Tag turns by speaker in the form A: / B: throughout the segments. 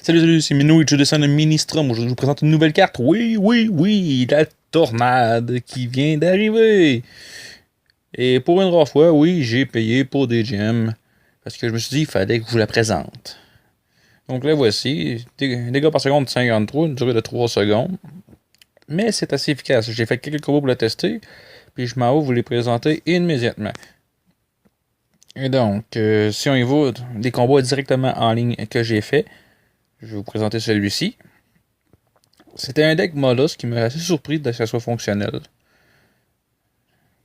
A: Salut, c'est Minou et je descends de Ministrum. Aujourd'hui, je vous présente une nouvelle carte. Oui, la tornade qui vient d'arriver. Et pour une rare fois, oui, j'ai payé pour des gemms. Parce que je me suis dit, il fallait que je vous la présente. Donc là, voici. Dégâts par seconde 53, une durée de 3 secondes. Mais c'est assez efficace. J'ai fait quelques combos pour le tester. Puis je m'en vais vous les présenter immédiatement. Et donc, si on y va, des combos directement en ligne que j'ai fait. Je vais vous présenter celui-ci. C'était un deck Molos qui m'a assez surpris de ce que ça soit fonctionnel.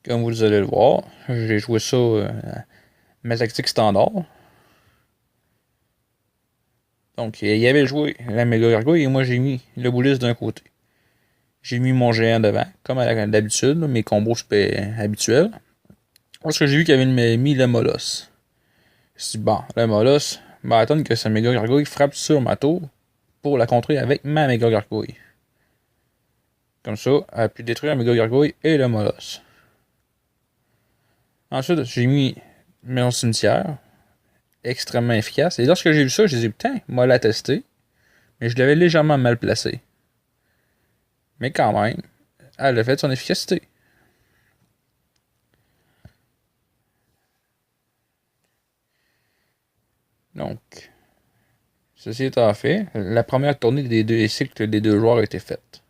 A: Comme vous allez le voir, j'ai joué ça ma tactique standard. Donc, il avait joué la méga gargouille et moi j'ai mis le boulis d'un côté. J'ai mis mon géant devant, comme à d'habitude, mes combos habituels. Lorsque j'ai vu qu'il avait mis le Molos, je me suis dit, bon, le Molos va attendre que sa méga gargouille frappe sur ma tour pour la contrer avec ma méga gargouille. Comme ça, elle a pu détruire la méga gargouille et le Molos. Ensuite, j'ai mis mon cimetière, extrêmement efficace. Et lorsque j'ai vu ça, j'ai dit, putain, moi la tester. Mais je l'avais légèrement mal placé. Mais quand même, elle a fait son efficacité. Donc, ceci étant fait, la première tournée des deux cycles des deux joueurs a été faite.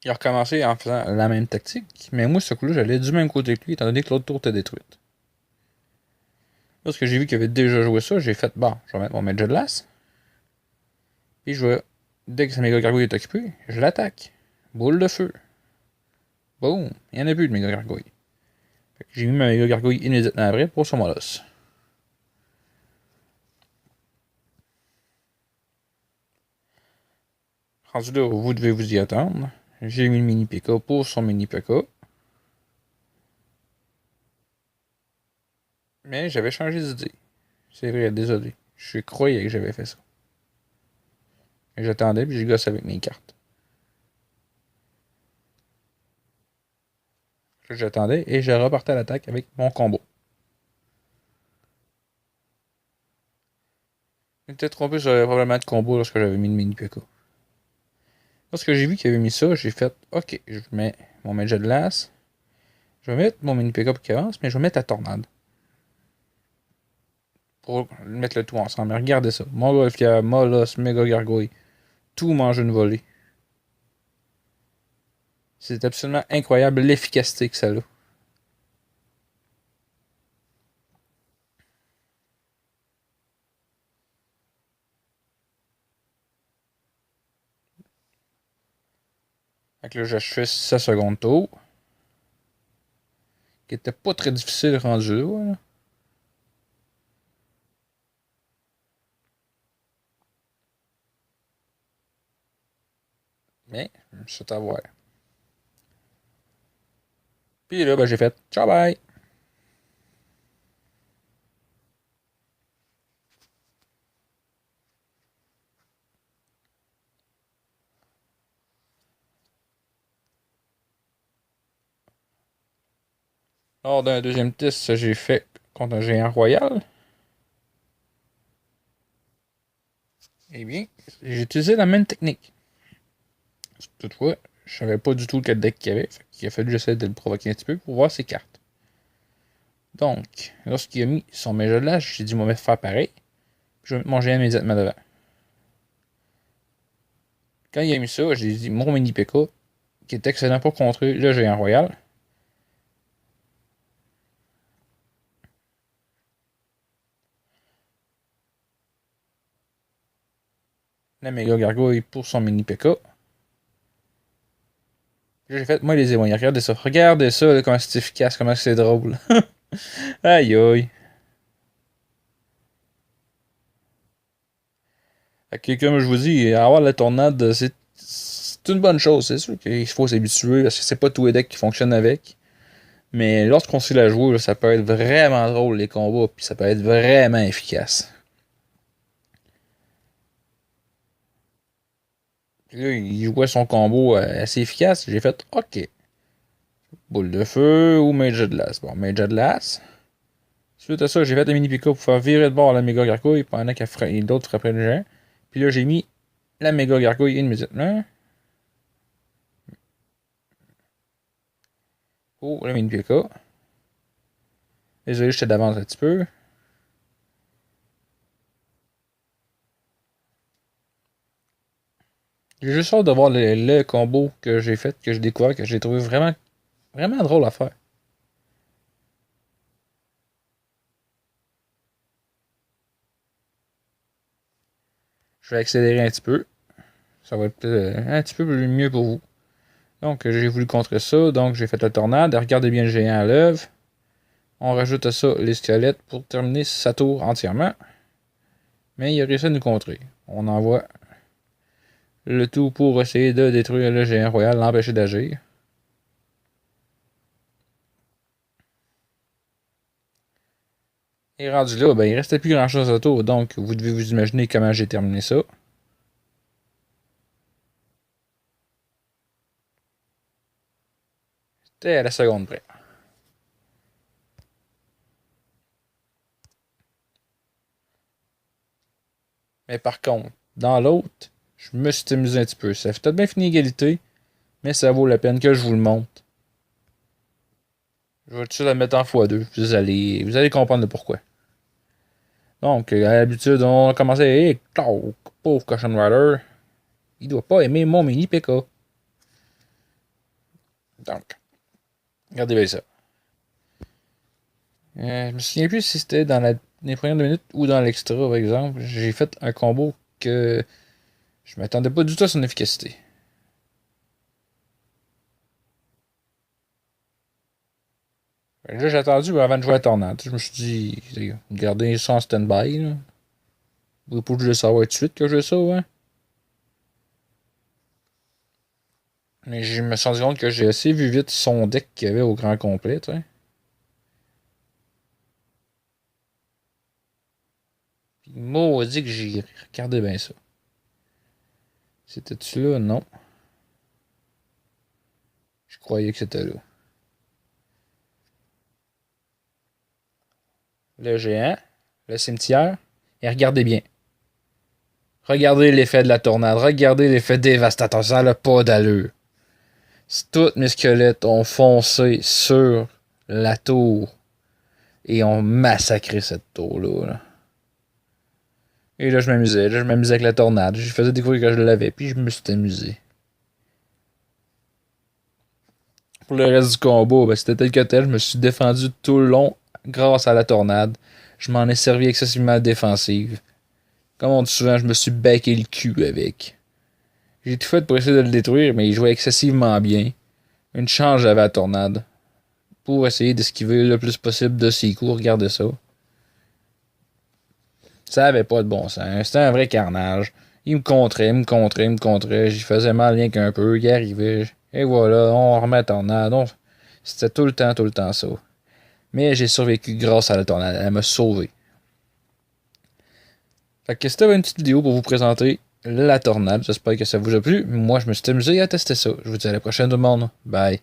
A: Il a recommencé en faisant la même tactique, mais moi, ce coup-là, j'allais du même côté que lui, étant donné que l'autre tour était détruite. Lorsque j'ai vu qu'il avait déjà joué ça, j'ai fait, bon, je vais mettre mon Major de Lass. Puis je vais, dès que sa méga gargouille est occupée, je l'attaque. Boule de feu. Boum, il n'y en a plus de méga gargouille. J'ai mis ma méga gargouille immédiatement après pour son Molos. Rendu là, vous devez vous y attendre. J'ai mis le mini PK pour son mini PK. Mais j'avais changé d'idée. C'est vrai, désolé. Je croyais que j'avais fait ça. J'attendais puis j'ai gossé avec mes cartes. J'attendais et je repartais à l'attaque avec mon combo. J'étais trompé sur probablement de combo lorsque j'avais mis le mini PK. Lorsque j'ai vu qu'il avait mis ça, j'ai fait OK, je mets mon Major de Lass. Je vais mettre mon mini PK pour qu'il avance, mais je vais mettre la tornade. Pour mettre le tout ensemble. Mais regardez ça. Montgolfière, Molos, Méga Gargouille. Tout mange une volée. C'est absolument incroyable l'efficacité que ça a. Fait que là, j'achevais sa seconde tour. Qui était pas très difficile rendu là. Mais, c'est à voir. Puis là, ben, j'ai fait ciao bye. Lors d'un deuxième test, j'ai fait contre un géant royal. Eh bien, j'ai utilisé la même technique. Toutefois, je savais pas du tout quel deck qu'il y avait. Il a fallu que j'essaie de le provoquer un petit peu pour voir ses cartes. Donc, lorsqu'il a mis son Major de Lass, j'ai dit, moi, je vais faire pareil. Je vais mettre mon géant immédiatement devant. Quand il a mis ça, j'ai dit, mon mini PK, qui est excellent pour contrer le géant royal. La méga gargouille pour son mini PK. J'ai fait, moi, les émois, regardez ça. Regardez ça, là, comment c'est efficace, comment c'est drôle. Aïe aïe. Fait comme je vous dis, avoir la tornade, c'est une bonne chose. C'est sûr qu'il faut s'habituer parce que c'est pas tous les decks qui fonctionnent avec. Mais lorsqu'on sait la jouer, là, ça peut être vraiment drôle les combats, puis ça peut être vraiment efficace. Puis là, il jouait son combo assez efficace. J'ai fait OK. Boule de feu ou Major de Lass. Bon, Major de Lass. Suite à ça, j'ai fait la mini pick pour faire virer de bord la méga gargouille pendant que l'autre frapperait le géant. Puis là, j'ai mis la méga gargouille immédiatement. Oh, la mini pick. Désolé, j'étais d'avance un petit peu. J'ai juste hâte de voir le combo que j'ai fait, que j'ai découvert, que j'ai trouvé vraiment, vraiment drôle à faire. Je vais accélérer un petit peu. Ça va être un petit peu mieux pour vous. Donc, j'ai voulu contrer ça. Donc, j'ai fait la tornade. Regardez bien le géant à l'œuvre. On rajoute à ça les squelettes pour terminer sa tour entièrement. Mais il a réussi à nous contrer. On envoie le tout pour essayer de détruire le géant royal, l'empêcher d'agir. Et rendu là, ben, il restait plus grand chose autour. Donc, vous devez vous imaginer comment j'ai terminé ça. C'était à la seconde près. Mais par contre, dans l'autre, je me suis amusé un petit peu. Ça fait peut-être bien fini égalité, mais ça vaut la peine que je vous le montre. Je vais tout de suite la mettre en x2. Vous allez comprendre le pourquoi. Donc, à l'habitude, on a commencé. Hey, pauvre Cochon Rider. Il doit pas aimer mon mini PK. Donc, regardez bien ça. Je me souviens plus si c'était dans les premières 2 minutes ou dans l'extra, par exemple. J'ai fait un combo que je m'attendais pas du tout à son efficacité. Là, j'ai attendu avant de jouer à Tornade. Je me suis dit, gardez ça en stand-by. Là. Vous pouvez pas le savoir tout de suite que je ça, hein. Mais je me suis rendu compte que j'ai assez vu vite son deck qu'il y avait au grand complet, tu sais. Puis maudit que j'ai regardé bien ça. C'était-tu là? Non. Je croyais que c'était là. Le géant, le cimetière, et regardez bien. Regardez l'effet de la tornade, regardez l'effet dévastateur, ça n'a pas d'allure. Tous mes squelettes ont foncé sur la tour et ont massacré cette tour-là. Là. Et là, je m'amusais. Là, je m'amusais avec la tornade. Je faisais découvrir que je l'avais, puis je me suis amusé. Pour le reste du combat, ben, c'était tel que tel. Je me suis défendu tout le long grâce à la tornade. Je m'en ai servi excessivement à défensive. Comme on dit souvent, je me suis baqué le cul avec. J'ai tout fait pour essayer de le détruire, mais il jouait excessivement bien. Une chance j'avais à la tornade. Pour essayer d'esquiver le plus possible de ses coups. Regardez ça. Ça avait pas de bon sens. C'était un vrai carnage. Il me contrait, il me contrait, il me contrait. J'y faisais mal rien qu'un peu. Il arrivait. Et voilà, on remet la tornade. C'était tout le temps ça. Mais j'ai survécu grâce à la tornade. Elle m'a sauvé. Fait que c'était une petite vidéo pour vous présenter la tornade. J'espère que ça vous a plu. Moi, je me suis amusé à tester ça. Je vous dis à la prochaine tout le monde. Bye.